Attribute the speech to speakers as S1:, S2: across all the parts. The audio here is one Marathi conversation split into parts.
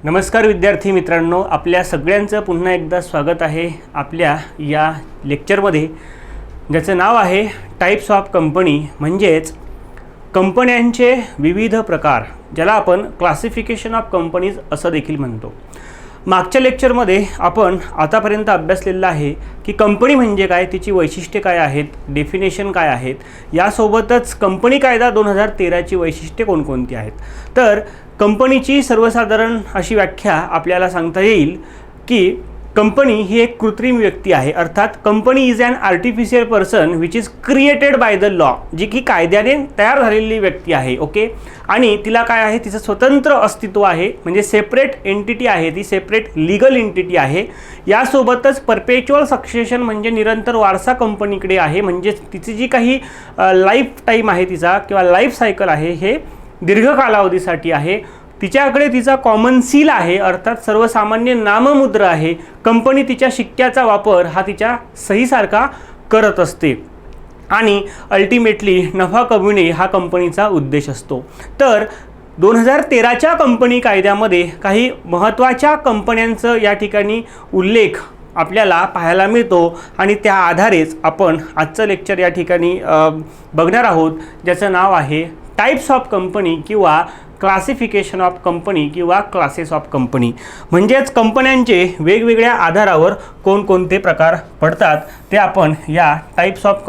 S1: नमस्कार विद्यार्थी मित्रांनो, आपल्या सगळ्यांचं पुन्हा एकदा स्वागत आहे आपल्या या लेक्चरमध्ये, ज्याचं नाव आहे टाइप्स ऑफ कंपनी, म्हणजेच कंपन्यांचे विविध प्रकार, ज्याला आपण क्लासिफिकेशन ऑफ कंपनीज असं देखील म्हणतो. मागच्या लेक्चरमध्ये आपण आतापर्यंत अभ्यासलेलं आहे की कंपनी म्हणजे काय, तिची वैशिष्ट्ये काय आहेत, डेफिनेशन काय आहेत, यासोबतच कंपनी कायदा 2013ची वैशिष्ट्ये कोणकोणती आहेत. तर कंपनीची सर्वसाधारण अशी व्याख्या आपल्याला सांगता येईल की कंपनी ही एक कृत्रिम व्यक्ती आहे. अर्थात company is an artificial person which is created by the law, जी की कायद्याने तयार झालेली व्यक्ती आहे. ओके, आणि तिला काय आहे, तिचं स्वतंत्र अस्तित्व आहे, म्हणजे सेपरेट एंटिटी आहे, ती सेपरेट लीगल एंटिटी आहे. यासोबतच परपेच्युअल सक्सेशन म्हणजे निरंतर वारसा कंपनीकडे आहे, म्हणजे तिची जी काही लाईफ टाईम आहे तिचा किंवा लाईफ सायकल आहे हे दीर्घ कालावधीसाठी आहे. तिच्याकडे तिचा कॉमन सील आहे, अर्थात सर्वसामान्य नाममुद्रा आहे. कंपनी तिच्या शिक्क्याचा वापर हा तिच्या सहीसारखा करत असते आणि अल्टिमेटली नफा कमविणे हा कंपनीचा उद्देश असतो. तर 2013च्या कंपनी कायद्यामध्ये काही महत्त्वाच्या कंपन्यांचं या ठिकाणी उल्लेख आपल्याला पाहायला मिळतो आणि त्या आधारेच आपण आजचं लेक्चर या ठिकाणी बघणार आहोत, ज्याचं नाव आहे टाइप्स ऑफ कंपनी किंवा क्लासिफिकेशन ऑफ कंपनी किंवा क्लासेस ऑफ कंपनी. म्हणजेच कंपन्यांचे वेगवेगळ्या आधारावर कोणकोणते प्रकार पडतात ते आपण या टाइप्स ऑफ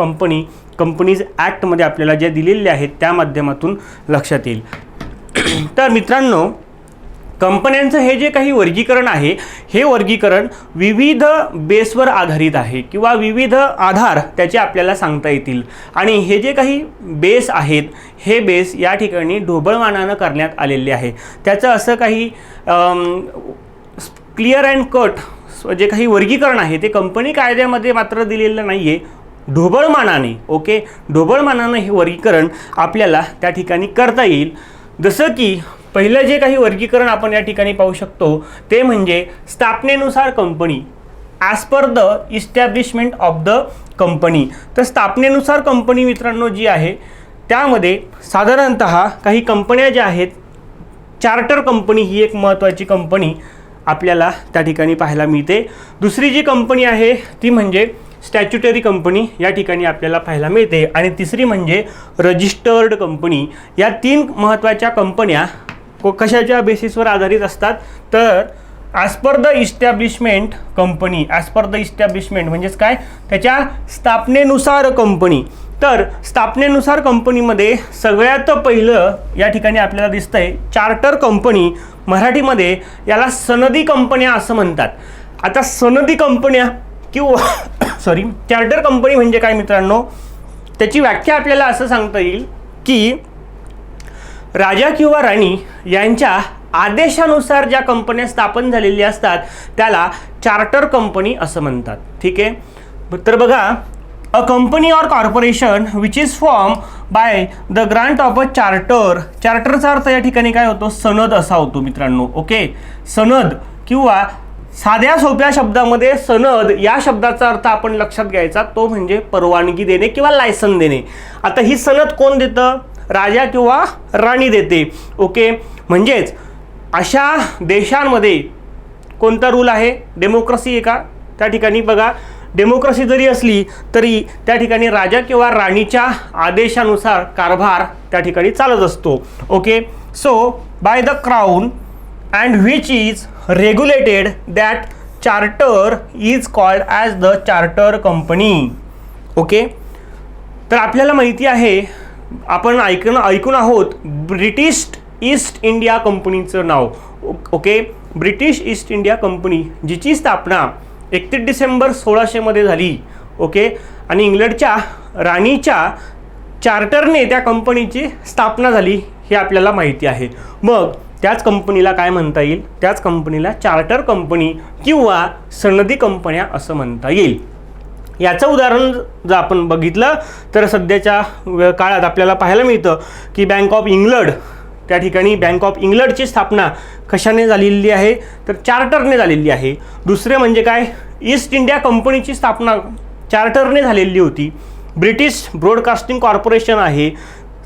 S1: कंपनीज ॲक्टमध्ये आपल्याला जे दिलेले आहेत त्या माध्यमातून लक्षात येईल. तर मित्रांनो, कंपन्यांचं हे जे काही वर्गीकरण आहे हे वर्गीकरण विविध बेसवर आधारित आहे किंवा विविध आधार त्याचे आपल्याला सांगता येतील. आणि हे जे काही बेस आहेत हे बेस या ठिकाणी ढोबळमानानं करण्यात आलेले आहे. त्याचं असं काही क्लिअर अँड कट जे काही वर्गीकरण आहे ते कंपनी कायद्यामध्ये मात्र दिलेलं नाही आहे, ढोबळमानाने. ओके, ढोबळमानानं हे वर्गीकरण आपल्याला त्या ठिकाणी करता येईल. जसं की पहिलं जे काही वर्गीकरण आपण या ठिकाणी पाहू शकतो ते म्हणजे स्थापनेनुसार company, as per the establishment of the company. तर स्थापनेनुसार कंपनी मित्रांनो जी आहे त्यामध्ये साधारणतः काही कंपन्या ज्या आहेत, चार्टर कंपनी ही एक महत्त्वाची कंपनी आपल्याला त्या ठिकाणी पाहायला मिळते. दुसरी जी कंपनी आहे ती म्हणजे स्टॅच्युटरी कंपनी या ठिकाणी आपल्याला पाहायला मिळते. आणि तिसरी म्हणजे रजिस्टर्ड कंपनी. या तीन महत्त्वाच्या कंपन्या कशाच्या बेसिसवर आधारित असतात, तर as per the establishment company, as per the establishment म्हणजेच काय, त्याच्या स्थापनेनुसार कंपनी. तर स्थापनेनुसार कंपनीमध्ये सगळ्यात पहिलं या ठिकाणी आपल्याला दिसतंय चार्टर कंपनी. मराठीमध्ये याला सनदी कंपन्या असं म्हणतात. आता सनदी कंपन्या किंवा चार्टर कंपनी म्हणजे काय मित्रांनो, त्याची व्याख्या आपल्याला असं सांगता येईल की राजा किंवा राणी यांच्या आदेशानुसार ज्या कंपन्या स्थापन झालेल्या असतात त्याला चार्टर कंपनी असं म्हणतात. ठीक आहे, तर बघा, a company or corporation which is form by the grant of a charter. चार्टरचा अर्थ या ठिकाणी काय होतो, सनद असा होतो मित्रांनो. ओके, सनद किंवा साध्या सोप्या शब्दामध्ये सनद या शब्दाचा अर्थ आपण लक्षात घ्यायचा, तो म्हणजे परवानगी देणे किंवा लायसन देणे. आता ही सनद कोण देतं, राजा किंवा राणी देते. ओके, म्हणजेच अशा देशांमध्ये कोणता रूल आहे, डेमोक्रेसी आहे का, त्या ठिकाणी बघा डेमोक्रेसी जरी असली तरी त्या ठिकाणी राजा किंवा राणीच्या आदेशानुसार कारभार त्या ठिकाणी चालत असतो. Okay, so by the crown and which is regulated that charter is called as the charter company. Okay, तर आपल्याला माहिती आहे, आपण ऐकून आहोत ब्रिटिश ईस्ट इंडिया कंपनीचं नाव. Okay, British East India company जिची स्थापना 31 डिसेंबर 1600 झाली. ओके, आणि इंग्लंडच्या राणीच्या चार्टरने त्या कंपनीची स्थापना झाली हे आपल्याला माहिती आहे. मग त्याच कंपनीला काय म्हणता येईल, त्याच कंपनीला चार्टर कंपनी किंवा सनदी कंपन्या असं म्हणता येईल. याचं उदाहरण जर आपण बघितलं तर सध्याच्या काळात आपल्याला पाहायला मिळतं की बँक ऑफ इंग्लंड, त्या ठिकाणी बँक ऑफ इंग्लंडची स्थापना कशाने झालेली आहे, तर चार्टरने झालेली आहे. दुसरे म्हणजे काय, ईस्ट इंडिया कंपनीची स्थापना चार्टरने झालेली होती. ब्रिटिश ब्रॉडकास्टिंग कॉर्पोरेशन आहे,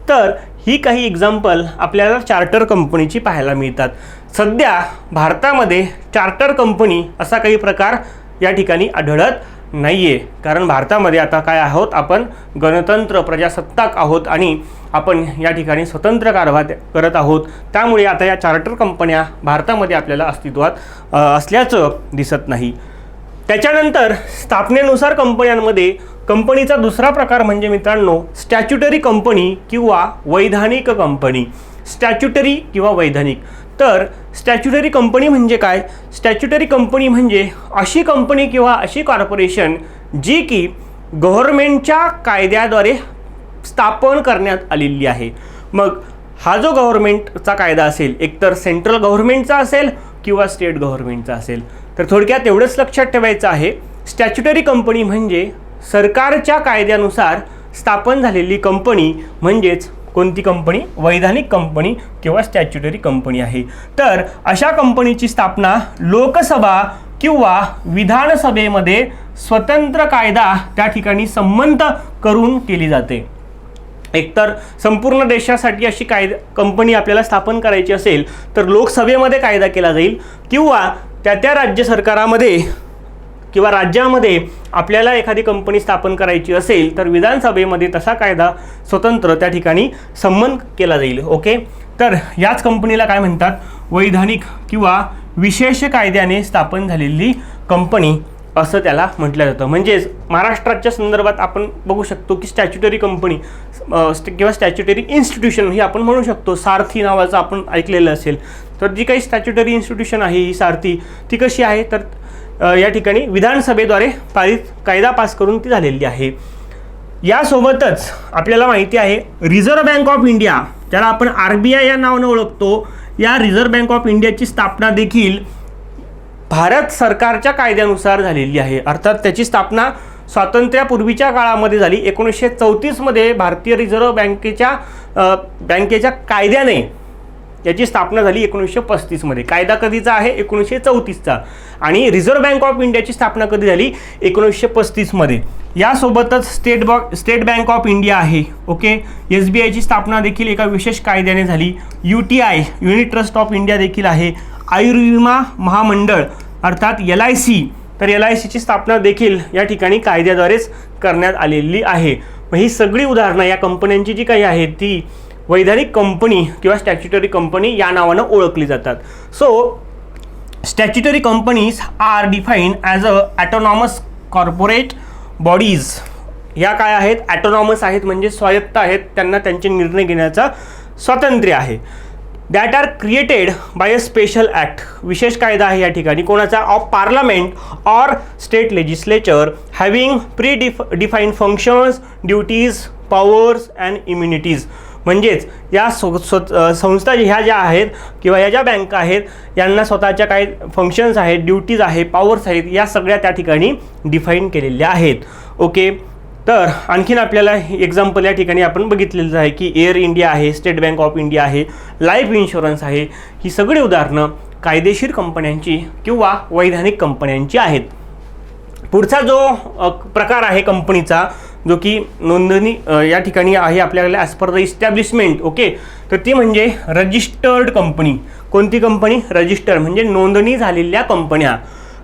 S1: तर ही काही एक्झाम्पल आपल्याला चार्टर कंपनीची पाहायला मिळतात. सध्या भारतामध्ये चार्टर कंपनी असा काही प्रकार या ठिकाणी आढळत नाही आहे, कारण भारतामध्ये आता काय आहोत, आपण गणतंत्र प्रजासत्ताक आहोत आणि आपण या ठिकाणी स्वतंत्र कारभार करत आहोत. त्यामुळे आता या चार्टर कंपन्या भारतामध्ये आपल्याला अस्तित्वात असल्याचं दिसत नाही. त्याच्यानंतर स्थापनेनुसार कंपन्यांमध्ये कंपनीचा दुसरा प्रकार म्हणजे मित्रांनो स्टॅच्युटरी कंपनी किंवा वैधानिक कंपनी. स्टॅच्युटरी किंवा वैधानिक. तर स्टॅच्युटरी कंपनी म्हणजे काय? स्टॅच्युटरी कंपनी म्हणजे अशी कंपनी किंवा अशी कॉर्पोरेशन जी की गव्हर्नमेंटच्या कायद्याद्वारे स्थापन करण्यात आलेली आहे. मग हा जो गव्हर्नमेंटचा कायदा असेल, एकतर सेंट्रल गव्हर्नमेंटचा असेल किंवा स्टेट गव्हर्नमेंटचा असेल. तर थोडक्यात एवढंच लक्षात ठेवायचं आहे, स्टॅच्युटरी कंपनी म्हणजे सरकारच्या कायद्यानुसार स्थापन झालेली कंपनी म्हणजेच कोणती कंपनी? वैधानिक कंपनी किंवा स्टॅच्युटरी कंपनी आहे. तर अशा कंपनीची स्थापना लोकसभा किंवा विधानसभेमध्ये स्वतंत्र कायदा त्या ठिकाणी संमत करून केली जाते. एकतर संपूर्ण देशासाठी अशी कंपनी आपल्याला स्थापन करायची असेल तर लोकसभेमध्ये कायदा केला जाईल किंवा त्या राज्य सरकारामध्ये किंवा राज्यामध्ये आपल्याला एखादी कंपनी स्थापन करायची असेल तर विधानसभेमध्ये तसा कायदा स्वतंत्र त्या ठिकाणी संमत केला जाईल. ओके. तर याच कंपनीला काय म्हणतात? वैधानिक किंवा विशेष कायद्याने स्थापन झालेली कंपनी असं त्याला म्हटलं जातं. म्हणजेच महाराष्ट्राच्या संदर्भात आपण बघू शकतो की स्टॅच्युटरी कंपनी किंवा स्टॅच्युटरी इन्स्टिट्यूशन ही आपण म्हणू शकतो. सारथी नावाचं आपण ऐकलेलं असेल. तर जी काही स्टॅच्युटरी इन्स्टिट्यूशन आहे ही सारथी, ती कशी आहे तर या ठिकाणी विधानसभेद्वारे पारित कायदा पास करून ती झालेली आहे. यासोबतच आपल्याला माहिती आहे रिझर्व्ह बँक ऑफ इंडिया, ज्याला आपण RBI या नावाने ओळखतो, या रिझर्व्ह बँक ऑफ इंडियाची स्थापना देखील भारत सरकारच्या कायद्यानुसार झालेली आहे. अर्थात त्याची स्थापना स्वातंत्र्यापूर्वीच्या काळामध्ये झाली. 1934 मध्ये भारतीय रिझर्व्ह बँकेच्या कायद्याने याची स्थापना झाली 1935 मध्ये. कायदा कधीचा आहे? 1934चा. आणि रिझर्व्ह बँक ऑफ इंडियाची स्थापना कधी झाली? 1935 मध्ये. यासोबतच स्टेट बँक ऑफ इंडिया आहे. ओके. SBIची स्थापना देखील एका विशेष कायद्याने झाली. UTI unit trust of India देखील आहे. आयुर्विमा महामंडळ अर्थात LIC, तर LICची स्थापना देखील या ठिकाणी कायद्याद्वारेच करण्यात आलेली आहे. मग ही सगळी उदाहरणं या कंपन्यांची जी काही आहेत ती वैधानिक कंपनी किंवा स्टॅच्युटरी कंपनी या नावानं ओळखली जातात. So statutory companies are defined as a autonomous corporate bodies. या काय आहेत? ॲटोनॉमस आहेत म्हणजे स्वायत्त आहेत, त्यांना त्यांचे निर्णय घेण्याचा स्वातंत्र्य आहे. That are created by a special act. विशेष कायदा आहे या ठिकाणी कोणाचा? Of parliament or state legislature having defined functions, duties, powers and immunities. म्हणजेच या संस्था ह्या ज्या आहेत किंवा या ज्या बँका आहेत यांना स्वतःच्या काही फंक्शन्स आहेत, ड्युटीज आहे, पॉवर्स आहेत, या सगळ्या त्या ठिकाणी डिफाईन केलेल्या आहेत. ओके. तर आणखीन आपल्याला एक्झाम्पल या ठिकाणी आपण बघितलेलं आहे की एअर इंडिया आहे, स्टेट बँक ऑफ इंडिया आहे, लाईफ इन्शुरन्स आहे. ही सगळी उदाहरणं कायदेशीर कंपन्यांची किंवा वैधानिक कंपन्यांची आहेत. पुढचा जो प्रकार आहे कंपनीचा, जो की नोंदणी या ठिकाणी आहे आपल्याकडे as per the establishment. Okay. तर ती म्हणजे रजिस्टर्ड कंपनी. कोणती कंपनी? रजिस्टर म्हणजे नोंदणी झालेल्या कंपन्या.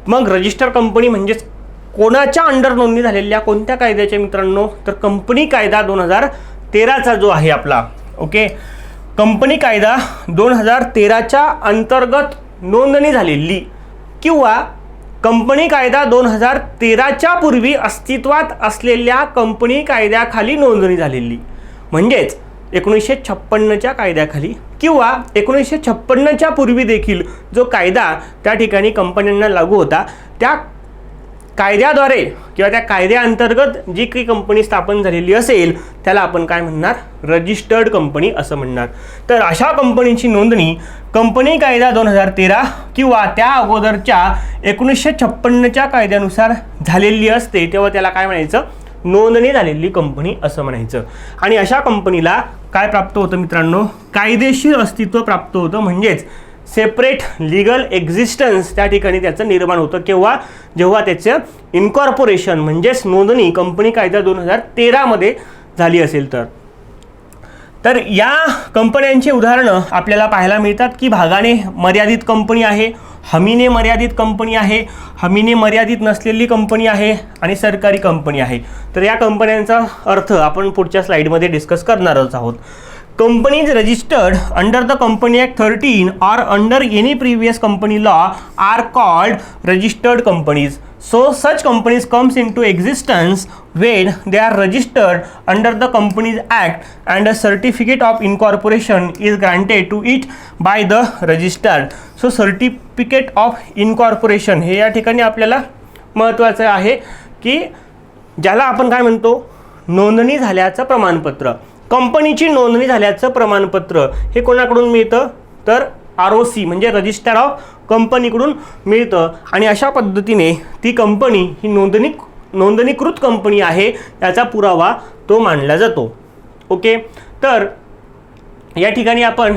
S1: मग रजिस्टर कंपनी म्हणजेच कोणाच्या अंडर नोंदणी झालेल्या, कोणत्या कायद्याच्या मित्रांनो? तर कंपनी कायदा 2013चा जो आहे आपला. ओके. कंपनी कायदा 2013च्या अंतर्गत नोंदणी झालेली किंवा कंपनी कायदा 2013च्या पूर्वी अस्तित्वात असलेल्या कंपनी कायद्याखाली नोंदणी झालेली. म्हणजेच 1956च्या कायद्याखाली किंवा 1956च्या पूर्वी देखील जो कायदा त्या ठिकाणी कंपन्यांना लागू होता त्या कायद्याद्वारे किंवा त्या कायद्याअंतर्गत जी काही कंपनी स्थापन झालेली असेल त्याला आपण काय म्हणणार? रजिस्टर्ड कंपनी असं म्हणणार. तर अशा कंपनीची नोंदणी कंपनी कायदा 2013 किंवा त्या अगोदरच्या 1956च्या कायद्यानुसार झालेली असते तेव्हा त्याला काय म्हणायचं? नोंदणी झालेली कंपनी असं म्हणायचं. आणि अशा कंपनीला काय प्राप्त होतं मित्रांनो? कायदेशीर अस्तित्व प्राप्त होतं. म्हणजेच सेपरेट लिगल एक्झिस्टन्स त्या ठिकाणी त्याचं निर्माण होतं. जेव्हा त्याचं इन्कॉर्पोरेशन म्हणजेच नोंदणी कंपनी कायदा 2013 मध्ये झाली असेल तर. तर या कंपन्यांची उदाहरणं आपल्याला पाहायला मिळतात की भागाने मर्यादित कंपनी आहे, हमीने मर्यादित कंपनी आहे, हमीने मर्यादित नसलेली कंपनी आहे आणि सरकारी कंपनी आहे. तर या कंपन्यांचा अर्थ आपण पुढच्या स्लाइडमध्ये डिस्कस करणारच आहोत. Companies registered under the Company Act 13 or under any previous company law are called registered companies. So such companies comes into existence when they are registered under the Companies Act and a certificate of incorporation is granted to it by the registered. So certificate of incorporation हे या ठिकाणी आपल्याला महत्त्वाचं आहे की ज्याला आपण काय म्हणतो, नोंदणी झाल्याचं प्रमाणपत्र. कंपनीची नोंदणी झाल्याचं प्रमाणपत्र हे कोणाकडून मिळतं, तर ROC म्हणजे रजिस्टर ऑफ कंपनीकडून मिळतं आणि अशा पद्धतीने ती कंपनी ही नोंदणीकृत कंपनी आहे याचा पुरावा तो मानला जातो. ओके, तर या ठिकाणी आपण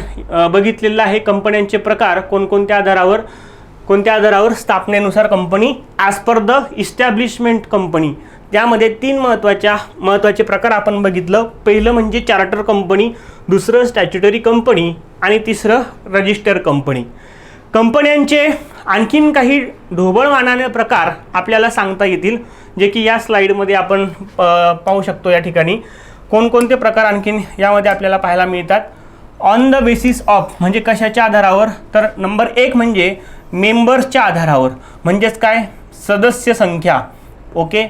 S1: बघितलेलं आहे कंपन्यांचे प्रकार कोणकोणत्या आधारावर स्थापनेनुसार company as per the establishment company. त्यामध्ये 3 महत्त्वाचे प्रकार आपण बघितलं. पहिलं म्हणजे चार्टर कंपनी, दुसरं स्टॅच्युटरी कंपनी आणि तिसरं रजिस्टर कंपनी. कंपन्यांचे आणखीन काही ढोबळमानाने प्रकार आपल्याला सांगता येतील जे की या स्लाइडमध्ये आपण पाहू शकतो. या ठिकाणी कोणकोणते प्रकार आणखीन यामध्ये आपल्याला पाहायला मिळतात. ऑन द बेसिस ऑफ म्हणजे कशाच्या आधारावर, तर नंबर 1 म्हणजे मेंबर्सच्या आधारावर, म्हणजेच काय, सदस्य संख्या. ओके,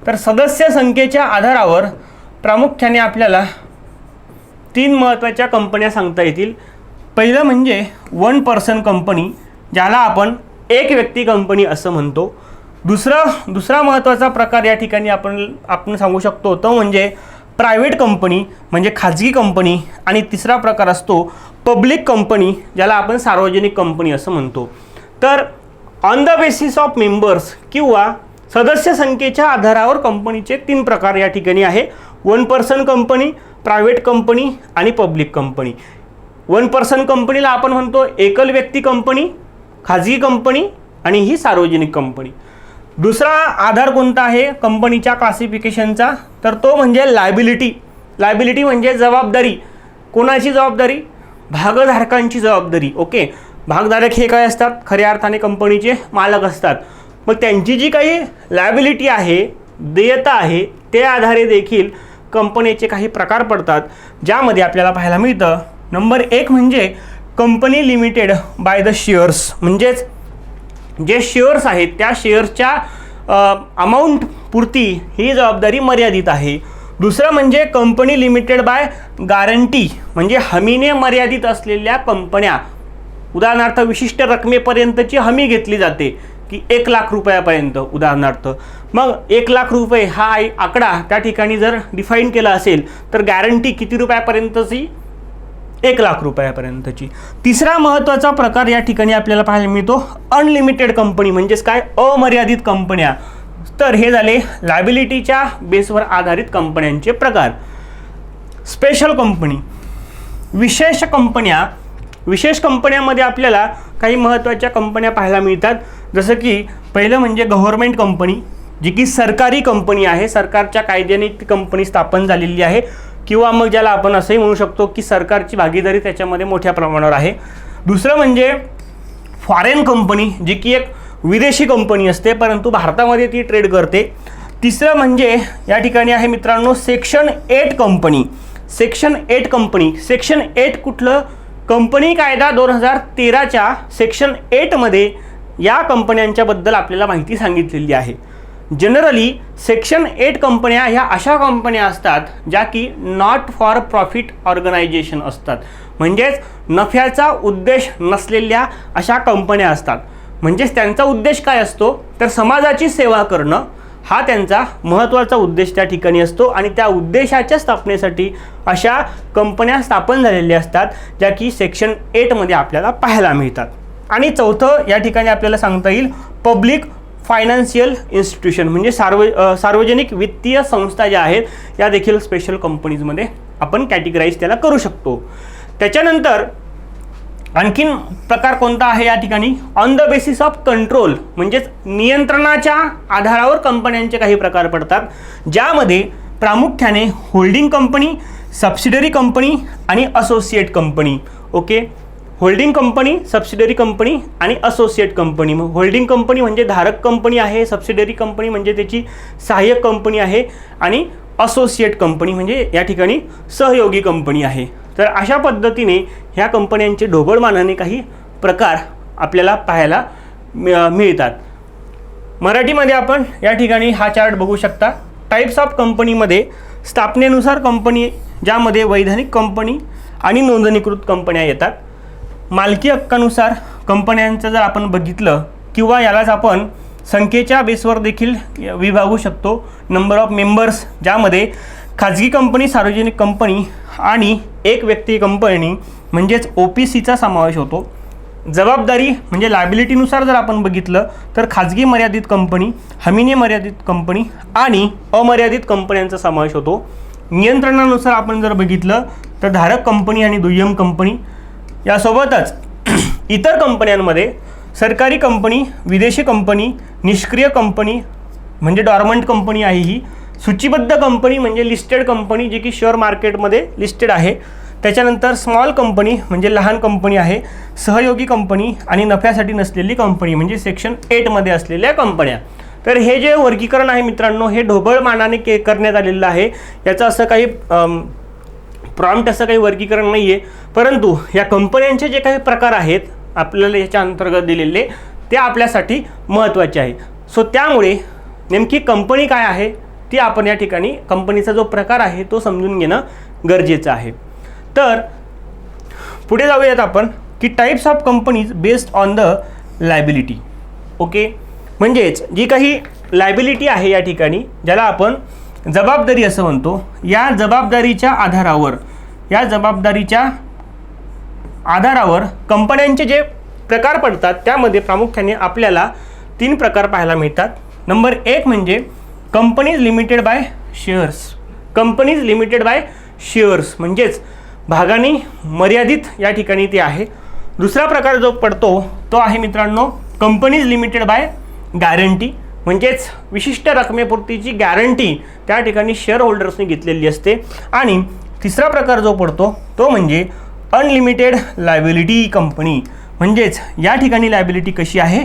S1: तर सदस्य संख्येच्या आधारावर प्रामुख्याने आपल्याला 3 महत्त्वाच्या कंपन्या सांगता येतील. पहिलं म्हणजे 1 पर्सन कंपनी, ज्याला आपण एक व्यक्ती कंपनी असं म्हणतो. दुसरा महत्त्वाचा प्रकार या ठिकाणी आपण सांगू शकतो तो म्हणजे प्रायव्हेट कंपनी म्हणजे खाजगी कंपनी. आणि तिसरा प्रकार असतो पब्लिक कंपनी, ज्याला आपण सार्वजनिक कंपनी असं म्हणतो. तर on the basis of members किंवा सदस्य संख्येच्या आधारावर कंपनीचे 3 प्रकार या ठिकाणी आहे. 1 पर्सन कंपनी, प्रायव्हेट कंपनी आणि पब्लिक कंपनी. 1 पर्सन कंपनीला आपण म्हणतो एकल व्यक्ती कंपनी, खाजगी कंपनी आणि ही सार्वजनिक कंपनी. दुसरा आधार कोणता आहे कंपनीच्या क्लासिफिकेशनचा, तर तो म्हणजे लायबिलिटी म्हणजे जबाबदारी. कोणाची जबाबदारी, भागधारकांची जबाबदारी. ओके, भागधारक हे काय असतात, खऱ्या अर्थाने कंपनीचे मालक असतात. मग त्यांची जी काही लायबिलिटी आहे, देयता आहे, त्या आधारे देखील कंपनीचे काही प्रकार पडतात ज्यामध्ये आपल्याला पाहायला मिळतं. नंबर 1 म्हणजे company limited by the shares, म्हणजेच जे शेअर्स आहेत त्या शेअर्सच्या अमाऊंट पुरती ही जबाबदारी मर्यादित आहे. दुसरं म्हणजे कंपनी लिमिटेड बाय गॅरंटी, म्हणजे हमीने मर्यादित असलेल्या कंपन्या. उदाहरणार्थ विशिष्ट रकमेपर्यंतची हमी घेतली जाते की 1 लाख रुपयापर्यंत उदाहरणार्थ. मग 1 लाख रुपये हा आकडा त्या ठिकाणी जर डिफाईन केला असेल तर गॅरंटी किती रुपयापर्यंतची, 1 लाख रुपयापर्यंतची. तिसरा महत्त्वाचा प्रकार या ठिकाणी आपल्याला पाहायला मिळतो अनलिमिटेड कंपनी, म्हणजेच काय, अमर्यादित कंपन्या. तर हे झाले लायबिलिटीच्या बेसवर आधारित कंपन्यांचे प्रकार. स्पेशल कंपनी, विशेष कंपन्यामध्ये आपल्याला काही महत्त्वाच्या कंपन्या पाहायला मिळतात. जसं की पहिलं म्हणजे गव्हर्नमेंट कंपनी, जी की सरकारी कंपनी आहे, सरकारच्या कायद्याने ती कंपनी स्थापन झालेली आहे. किंवा मग ज्याला आपण असंही म्हणू शकतो की सरकारची भागीदारी त्याच्यामध्ये मोठ्या प्रमाणावर आहे. दुसरं म्हणजे फॉरेन कंपनी, जी की एक विदेशी कंपनी असते परंतु भारतामध्ये ती ट्रेड करते. तिसरं म्हणजे या ठिकाणी आहे मित्रांनो सेक्शन 8 कंपनी. सेक्शन 8 कुठलं, कंपनी कायदा 2013च्या सेक्शन 8मध्ये या कंपन्यांच्याबद्दल आपल्याला माहिती सांगितलेली आहे. जनरली सेक्शन 8 कंपन्या ह्या अशा कंपन्या असतात ज्या की नॉट फॉर प्रॉफिट ऑर्गनायझेशन असतात, म्हणजेच नफ्याचा उद्देश नसलेल्या अशा कंपन्या असतात. म्हणजेच त्यांचा उद्देश काय असतो, तर समाजाची सेवा करणं हा त्यांचा महत्त्वाचा उद्देश त्या ठिकाणी असतो आणि त्या उद्देशाच्या स्थापनेसाठी अशा कंपन्या स्थापन झालेल्या असतात ज्या की सेक्शन 8मध्ये आपल्याला पाहायला मिळतात. आणि चौथं या ठिकाणी आपल्याला सांगता येईल पब्लिक फायनान्शियल इन्स्टिट्यूशन, म्हणजे सार्वजनिक वित्तीय संस्था ज्या आहेत या देखील स्पेशल कंपनीजमध्ये आपण कॅटेगराईज त्याला करू शकतो. त्याच्यानंतर आणखीन प्रकार कोणता आहे या ठिकाणी, on the basis of control, म्हणजेच नियंत्रणाच्या आधारावर कंपन्यांचे काही प्रकार पडतात ज्यामध्ये प्रामुख्याने होल्डिंग कंपनी, सबसिडरी कंपनी आणि associate company. Okay, holding company, subsidiary company आणि असोसिएट कंपनी. मग होल्डिंग कंपनी म्हणजे धारक कंपनी आहे, सबसिडरी कंपनी म्हणजे त्याची सहाय्यक कंपनी आहे आणि असोसिएट कंपनी म्हणजे या ठिकाणी सहयोगी कंपनी आहे. तर अशा पद्धतीने ह्या कंपन्यांचे ढोबळमानाने काही प्रकार आपल्याला पाहायला मिळतात. मराठीमध्ये आपण या ठिकाणी हा चार्ट बघू शकता. टाइप्स ऑफ कंपनीमध्ये स्थापनेनुसार कंपनी, ज्यामध्ये वैधानिक कंपनी आणि नोंदणीकृत कंपन्या येतात. मालकी हक्कानुसार कंपन्यांचं जर आपण बघितलं किंवा यालाच आपण संख्येच्या बेसवर देखील विभागू शकतो. नंबर ऑफ मेंबर्स, ज्यामध्ये खाजगी कंपनी, सार्वजनिक कंपनी आणि एक व्यक्ती कंपनी म्हणजेच OPCचा समावेश होतो. जबाबदारी म्हणजे लायबिलिटीनुसार जर आपण बघितलं तर खाजगी मर्यादित कंपनी, हमीने मर्यादित कंपनी आणि अमर्यादित कंपन्यांचा समावेश होतो. नियंत्रणानुसार आपण जर बघितलं तर धारक कंपनी आणि दुय्यम कंपनी. यासोबतच इतर कंपन्यांमध्ये सरकारी कंपनी, विदेशी कंपनी, निष्क्रिय कंपनी म्हणजे डॉर्मंट कंपनी आहे ही, सूचीबद्ध कंपनी म्हणजे लिस्टेड कंपनी जी की शेअर मार्केटमध्ये लिस्टेड आहे, त्याच्यानंतर स्मॉल कंपनी म्हणजे लहान कंपनी आहे, सहयोगी कंपनी आणि नफ्यासाठी नसलेली कंपनी म्हणजे सेक्शन 8 मध्ये असलेल्या कंपन्या. तर हे जे वर्गीकरण आहे मित्रांनो, हे ढोबळमानाने करण्यात आलेलं आहे. याचं असं काही प्रॉम्प्ट असं काही वर्गीकरण नाही आहे, परंतु या कंपन्यांचे जे काही प्रकार आहेत आपल्याला याच्या अंतर्गत दिलेले ते आपल्यासाठी महत्त्वाचे आहे. सो त्यामुळे नेमकी कंपनी काय आहे ती आपण या ठिकाणी कंपनीचा जो प्रकार आहे तो समजून घेणं गरजेचं आहे. तर पुढे जाऊयात आपण की types of companies based on the liability. Okay, म्हणजेच जी काही लायबिलिटी आहे या ठिकाणी, ज्याला आपण जबाबदारी असं म्हणतो, या जबाबदारीच्या आधारावर कंपन्यांचे जे प्रकार पडतात त्यामध्ये प्रामुख्याने आपल्याला 3 प्रकार पाहायला मिळतात. नंबर 1 म्हणजे companies limited by shares. Companies limited by shares म्हणजेच भागांनी मर्यादित या ठिकाणी ते आहे. दुसरा प्रकार जो पडतो तो आहे मित्रांनो कंपनीज लिमिटेड बाय गॅरंटी, म्हणजेच विशिष्ट रकमेपुरतीची गॅरंटी त्या ठिकाणी शेअर होल्डर्सनी घेतलेली असते. आणि तिसरा प्रकार जो पडतो तो म्हणजे अनलिमिटेड लायबिलिटी कंपनी, म्हणजेच या ठिकाणी लायबिलिटी कशी आहे,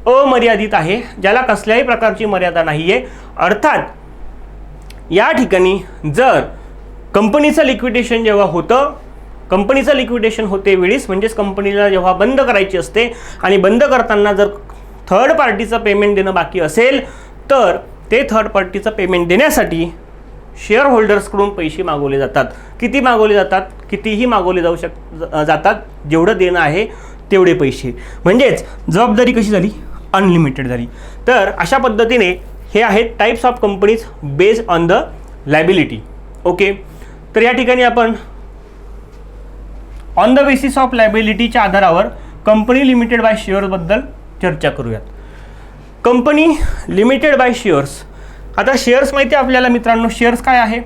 S1: अमर्यादित आहे, ज्याला कसल्याही प्रकारची मर्यादा नाही आहे. अर्थात या ठिकाणी जर कंपनीचं लिक्विडेशन जेव्हा होतं, कंपनीचं लिक्विडेशन होते वेळीस म्हणजेच कंपनीला जेव्हा बंद करायची असते आणि बंद करताना जर थर्ड पार्टीचं पेमेंट देणं बाकी असेल तर ते थर्ड पार्टीचं पेमेंट देण्यासाठी शेअर होल्डर्सकडून पैसे मागवले जातात. किती मागवले जातात? कितीही मागवले जातात, जेवढं देणं आहे तेवढे पैसे. म्हणजेच जबाबदारी कशी झाली? अनलिमिटेड झाली. तर अशा पद्धतीने हे आहेत types of companies based on the liability. Okay, तर या ठिकाणी आपण ऑन द बेसिस ऑफ लायबिलिटीच्या आधारावर कंपनी लिमिटेड बाय शेअर्सबद्दल चर्चा करूयात. Company limited by shares. आता शेअर्स माहिती आहे आपल्याला मित्रांनो, शेअर्स काय आहे?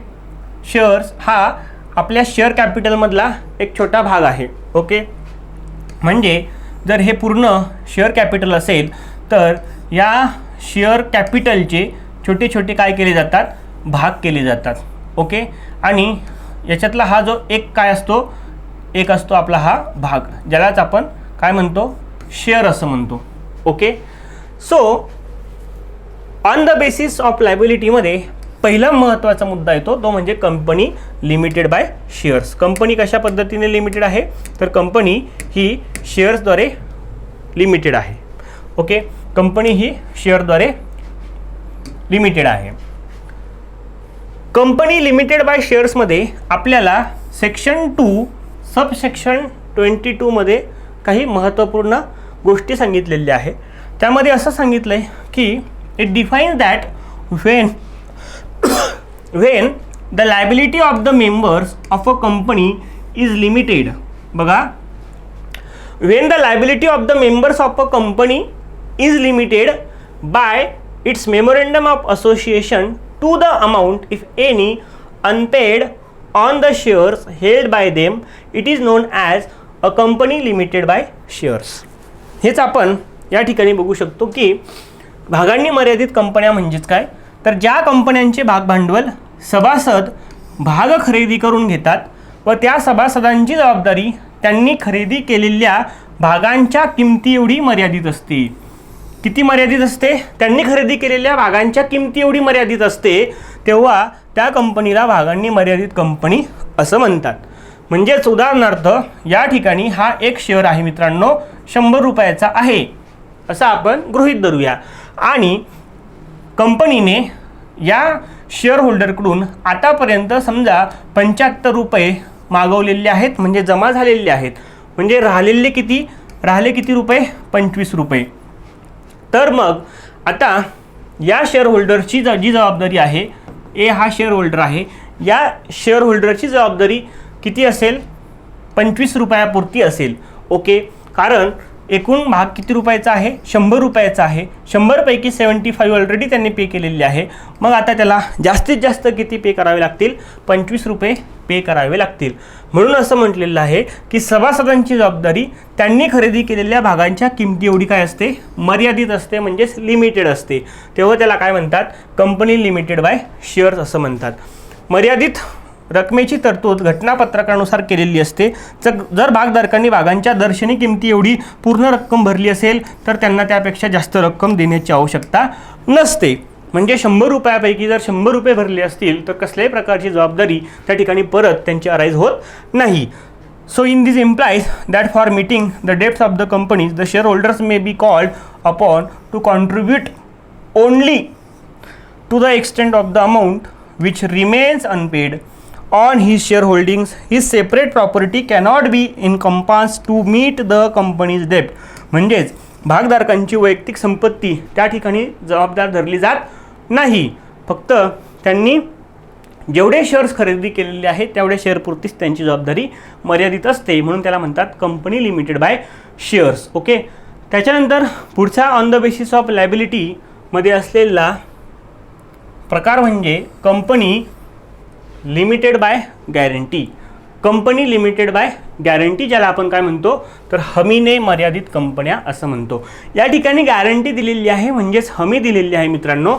S1: शेअर्स हा आपल्या शेअर कॅपिटलमधला एक छोटा भाग आहे. ओके, म्हणजे जर हे पूर्ण शेअर कॅपिटल असेल तर या शेअर कॅपिटलचे छोटे छोटे काय केले जातात? भाग केले जातात. ओके, आणि याच्यातला हा जो एक काय असतो? एक असतो आपला हा भाग, ज्यालाच आपण काय म्हणतो? शेअर असं म्हणतो. Okay, so on the basis of लायबिलिटीमध्ये पहिला महत्त्वाचा मुद्दा येतो तो म्हणजे company limited by shares. Company कशा पद्धतीने लिमिटेड आहे? तर कंपनी ही शेअर्सद्वारे लिमिटेड आहे. ओके, कंपनी ही शेअरद्वारे लिमिटेड आहे. कंपनी लिमिटेड बाय शेअर्समध्ये आपल्याला सेक्शन 2 सबसेक्शन 22 मध्ये काही महत्त्वपूर्ण गोष्टी सांगितलेल्या आहे. त्यामध्ये असं सांगितलं आहे की it defines that when the liability of the members of a company is limited. बघा, when the liability of the members of a company is limited by its memorandum of association to the amount, if any, unpaid on the shares held by them, it is known as a company limited by shares. हेच आपण या ठिकाणी बघू शकतो की भागांनी मर्यादित कंपन्या म्हणजेच काय? तर ज्या कंपन्यांचे भाग भांडवल सभासद भाग खरेदी करून घेतात व त्या सभासदांची जबाबदारी त्यांनी खरेदी केलेल्या भागांच्या किमती एवढी मर्यादित असते. किती मर्यादित असते? त्यांनी खरेदी केलेल्या भागांच्या किमती एवढी मर्यादित असते, तेव्हा त्या कंपनीला भागांनी मर्यादित कंपनी असं म्हणतात. म्हणजेच उदाहरणार्थ या ठिकाणी हा एक शेअर आहे मित्रांनो, 100 रुपयाचा आहे असं आपण गृहीत धरूया आणि कंपनीने या शेअर होल्डरकडून आतापर्यंत समजा 75 रुपये मागवलेले आहेत, म्हणजे जमा झालेले आहेत. म्हणजे राहिले किती रुपये? 25 रुपये. तर मग आता या शेअर होल्डरची जी जबाबदारी आहे, ए हा शेअर होल्डर आहे, या शेअर होल्डरची जबाबदारी किती असेल? 25 रुपयापुरती असेल. ओके, कारण एकूण भाग किती रुपयाचा आहे? 100 रुपयाचा आहे. 100 पैकी 75 ऑलरेडी त्यांनी पे केलेले आहे. मग आता त्याला जास्तीत जास्त किती पे करावे लागतील? 25 रुपये पे करावे लागतील. म्हणून असं म्हटलेलं आहे की सभासदांची जबाबदारी त्यांनी खरेदी केलेल्या भागांच्या किमती एवढी काय असते? मर्यादित असते, म्हणजेच लिमिटेड असते. तेव्हा त्याला काय म्हणतात? कंपनी लिमिटेड बाय शेअर्स असं म्हणतात. मर्यादित रकमेची तरतूद घटनापत्रकानुसार केलेली असते. जर भागधारकांनी भागांच्या दर्शनी किमती एवढी पूर्ण रक्कम भरली असेल तर त्यांना त्यापेक्षा जास्त रक्कम देण्याची आवश्यकता नसते. म्हणजे 100 रुपयापैकी जर 100 रुपये भरले असतील तर कसल्याही प्रकारची जबाबदारी त्या ठिकाणी परत त्यांची अराईज होत नाही. So in this implies that for meeting the debts of the companies the share holders may be called upon to contribute only to the extent of the amount which remains unpaid on his shareholdings. His separate property cannot be encompassed to meet the company's debt. म्हणजेच भागधारकांची वैयक्तिक संपत्ती त्या ठिकाणी जबाबदार धरली जात नाही. फक्त त्यांनी जेवढे शेअर्स खरेदी केलेले आहेत तेवढे शेअरपुरतीच त्यांची जबाबदारी मर्यादित असते. म्हणून त्याला म्हणतात company limited by shares. Okay, त्याच्यानंतर पुढचा ऑन द बेसिस ऑफ लायबिलिटीमध्ये असलेला प्रकार म्हणजे company limited bye guarantee. Company limited bye guarantee ज्याला आपण काय म्हणतो तर हमीने मर्यादित कंपन्या असं म्हणतो. या ठिकाणी गॅरंटी दिलेली आहे, म्हणजेच हमी दिलेली आहे मित्रांनो.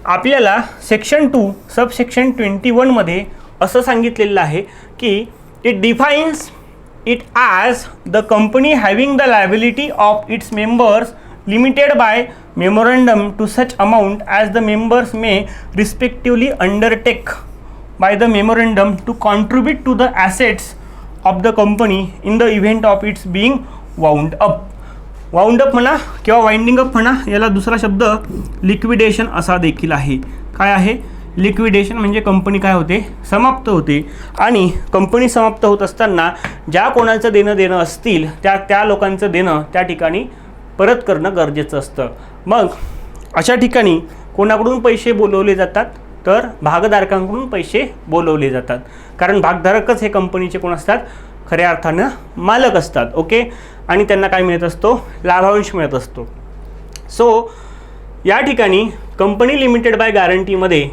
S1: आपल्याला सेक्शन 2 सबसेक्शन 21 मध्ये असं सांगितलेलं आहे की it defines it as the company having the liability of its members limited by memorandum to such amount as the members may respectively undertake by the memorandum to contribute to the assets of the company in the event of its being wound up. wound up म्हणा किंवा वाइंडिंग अप म्हणा, याला दुसरा शब्द लिक्विडेशन असा देखील आहे. काय आहे? लिक्विडेशन म्हणजे कंपनी काय होते? समाप्त होते. आणि कंपनी समाप्त होत असताना ज्या कोणाचं देणं असतील त्या लोकांचं देणं त्या ठिकाणी परत करणं गरजेचं असतं. मग अशा ठिकाणी कोणाकडून पैसे बोलवले जातात तर भागधारकांकडून पैसे बोलवले जातात. कारण भागधारकच हे कंपनीचे कोण असतात? खऱ्या अर्थानं मालक असतात. ओके, आणि त्यांना काय मिळत असतो? लाभांश मिळत असतो. सो या ठिकाणी कंपनी लिमिटेड बाय गॅरंटीमध्ये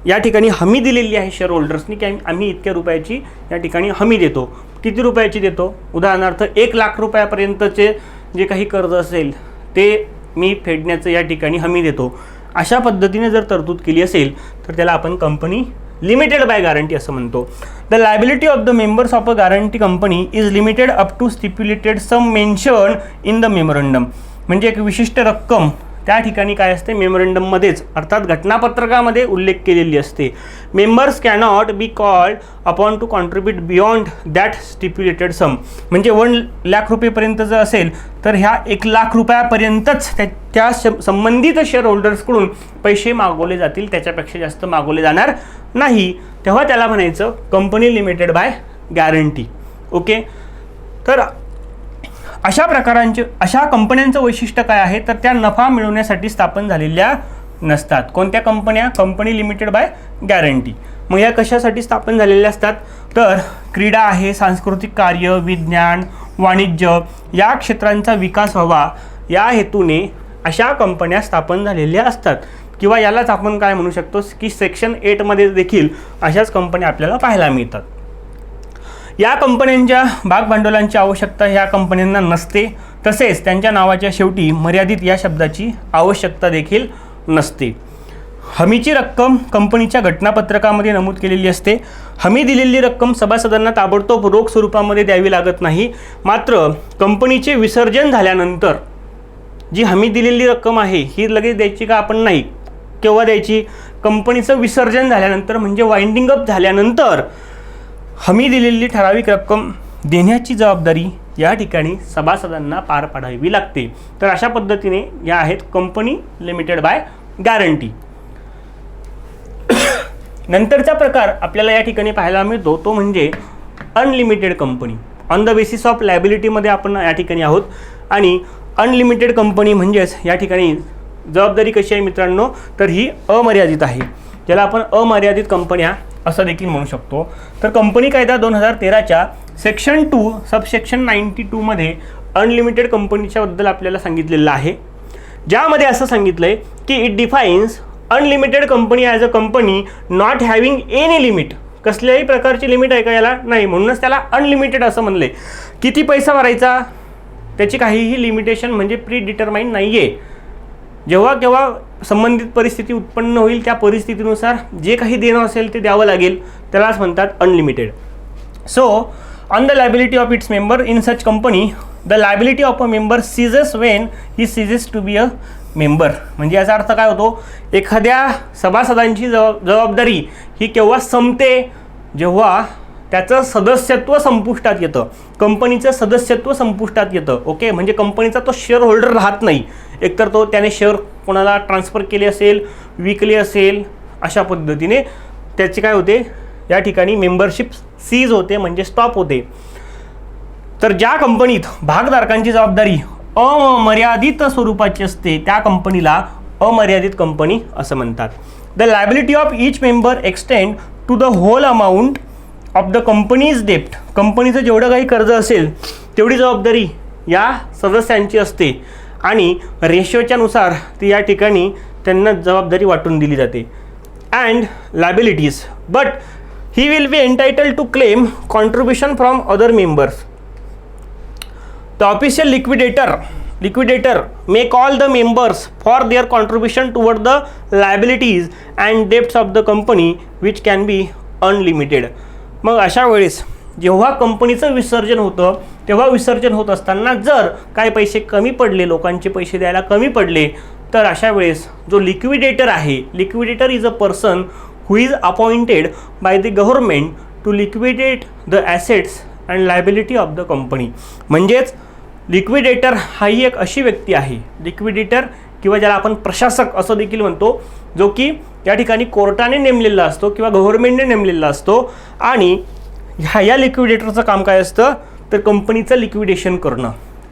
S1: या ठिकाणी हमी दिलेली आहे शेअर होल्डर्सनी की आम्ही इतक्या रुपयाची या ठिकाणी हमी देतो. किती रुपयाची देतो? उदाहरणार्थ 1 लाख रुपयापर्यंतचे जे काही कर्ज असेल ते मी फेडण्याचं या ठिकाणी हमी देतो. अशा पद्धतीने जर तरतूद केली असेल तर त्याला आपण कंपनी लिमिटेड बाय गॅरंटी असं म्हणतो. The liability of the members of a guarantee company is limited up to stipulated sum mention in the memorandum. म्हणजे एक विशिष्ट रक्कम त्या ठिकाणी काय असते? मेमोरंडममध्येच अर्थात घटनापत्रकामध्ये उल्लेख केलेली असते. Members cannot be called upon to contribute beyond that stipulated sum. म्हणजे 1 लाख रुपयेपर्यंत जर असेल तर ह्या 1 लाख रुपयापर्यंतच त्या संबंधित शेअर होल्डर्सकडून पैसे मागवले जातील, त्याच्यापेक्षा जास्त मागवले जाणार नाही. तेव्हा त्याला म्हणायचं company limited bye guarantee. Okay, तर अशा कंपन्यांचं वैशिष्ट्य काय आहे तर त्या नफा मिळवण्यासाठी स्थापन झालेल्या नसतात. कोणत्या कंपन्या? Company limited bye guarantee. मग या कशासाठी स्थापन झालेल्या असतात तर क्रीडा आहे, सांस्कृतिक कार्य, विज्ञान, वाणिज्य या क्षेत्रांचा विकास व्हावा या हेतूने अशा कंपन्या स्थापन झालेल्या असतात. किंवा यालाच आपण काय म्हणू शकतो की सेक्शन 8 मध्ये देखील अशाच कंपन्या आपल्याला पाहायला मिळतात. या कंपन्यांच्या भागभांडवलांची आवश्यकता ह्या कंपन्यांना नसते. तसेच त्यांच्या नावाच्या शेवटी मर्यादित या शब्दाची आवश्यकता देखील नसते. हमीची रक्कम कंपनीच्या घटनापत्रकामध्ये नमूद केलेली असते. हमी दिलेली रक्कम सभासदांना ताबडतोब रोख स्वरूपामध्ये द्यावी लागत नाही. मात्र कंपनीचे विसर्जन झाल्यानंतर जी हमी दिलेली रक्कम आहे ही लगेच द्यायची का आपण नाही. केव्हा द्यायची? कंपनीचं विसर्जन झाल्यानंतर म्हणजे वाइंडिंग अप झाल्यानंतर हमी दिलेली ठराविक रक्कम देण्याची जबाबदारी या ठिकाणी सभासदांना पार पाडावी लागते. तर अशा पद्धतीने या आहेत कंपनी लिमिटेड बाय गॅरंटी. नंतरचा प्रकार आपल्याला या ठिकाणी पाहायला मिळतो तो म्हणजे unlimited company. On the basis of लायबिलिटीमध्ये आपण या ठिकाणी आहोत आणि अनलिमिटेड कंपनी म्हणजेच या ठिकाणी जबाबदारी कशी आहे मित्रांनो, तर ही अमर्यादित आहे. ज्याला आपण अमर्यादित कंपन्या असं देखील म्हणू शकतो. तर कंपनी कायदा 2013च्या सेक्शन 2 सबसेक्शन 92 मध्ये अनलिमिटेड कंपनीच्या बद्दल आपल्याला सांगितलेलं आहे, ज्यामध्ये असं सांगितलं आहे की it defines unlimited company as a company not having any limit. कसल्याही प्रकारची लिमिट आहे का याला? नाही. म्हणूनच त्याला अनलिमिटेड असं म्हणले. किती पैसा भरायचा त्याची काहीही लिमिटेशन म्हणजे प्री डिटरमाइन नाही आहे. जेव्हा केव्हा संबंधित परिस्थिती उत्पन्न होईल त्या परिस्थितीनुसार जे काही देणं असेल ते द्यावं लागेल, त्यालाच म्हणतात unlimited. So on the liability of its member in such company the liability of a member ceases when he ceases to be a member. म्हणजे याचा अर्थ काय होतो? एखाद्या सभासदांची जबाबदारी ही केव्हा संपते? जेव्हा त्याचं सदस्यत्व संपुष्टात येतं, कंपनीचं सदस्यत्व संपुष्टात येतं. ओके, म्हणजे कंपनीचा तो शेअर होल्डर राहत नाही. एकतर तो त्याने शेअर कोणाला ट्रान्सफर केले असेल, विकले असेल, अशा पद्धतीने त्याची काय होते या ठिकाणी मेंबरशिप सीज होते म्हणजे स्टॉप होते. तर ज्या कंपनीत भागधारकांची जबाबदारी अमर्यादित स्वरूपाची असते त्या कंपनीला अमर्यादित कंपनी असं म्हणतात. The liability of each member extend to the whole amount of the company's डेप्ट. कंपनीचं जेवढं काही कर्ज असेल तेवढी जबाबदारी या सदस्यांची असते आणि रेशोच्या नुसार ती या ठिकाणी त्यांना जबाबदारी वाटून दिली जाते. And liabilities but he will be entitle to claim contribution from other members. The official liquidator may call the members for their contribution toward the liabilities and debts of the company which can be unlimited. मग अशा वेळेस जेव्हा कंपनीचं विसर्जन होतं तेव्हा विसर्जन होत असताना जर काय पैसे कमी पडले, लोकांचे पैसे द्यायला कमी पडले, तर अशा वेळेस जो लिक्विडेटर आहे, liquidator is a person who is appointed by the government to liquidate the assets and liability of the company. म्हणजेच लिक्विडेटर हा ही एक अशी व्यक्ती आहे, लिक्विडेटर किंवा ज्याला आपण प्रशासक असं देखील म्हणतो, जो की या ठिकाणी कोर्टाने नेमलेला असतो किंवा गव्हर्नमेंटने नेमलेला असतो. आणि या लिक्विडेटरचं काम काय असतं तर कंपनीचं लिक्विडेशन करणं.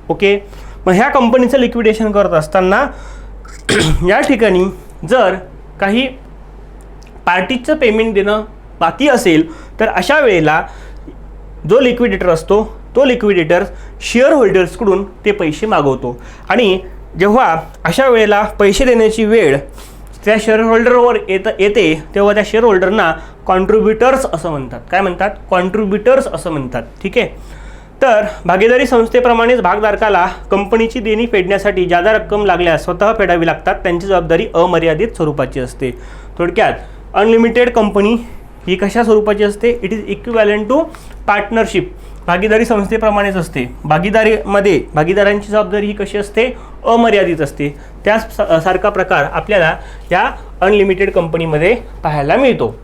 S1: ओके, मग ह्या कंपनीचं लिक्विडेशन करत असताना या ठिकाणी जर काही पार्टीचं पेमेंट देणं बाकी असेल तर अशा वेळेला जो लिक्विडेटर असतो तो लिक्विडेटर शेअर होल्डर्सकडून ते पैसे मागवतो. आणि जेव्हा अशा वेळेला पैसे देण्याची वेळ त्या शेअर होल्डरवर येते तेव्हा त्या शेअर होल्डरना कॉन्ट्रीब्युटर्स असं म्हणतात. काय म्हणतात? कॉन्ट्रीब्युटर्स असं म्हणतात. ठीक आहे. तर भागीदारी संस्थेप्रमाणेच भागधारकाला कंपनीची देणी फेडण्यासाठी जादा रक्कम लागल्यास स्वतः फेडावी लागतात. त्यांची जबाबदारी अमर्यादित स्वरूपाची असते. थोडक्यात अनलिमिटेड कंपनी ही कशा स्वरूपाची असते? It is equivalent to partnership. भागीदारी संस्थेप्रमाणेच असते. भागीदारीमध्ये भागीदारांची जबाबदारी ही कशी असते? अमर्यादित असते. त्याच सारखा प्रकार आपल्याला या अनलिमिटेड कंपनीमध्ये पाहायला मिळतो.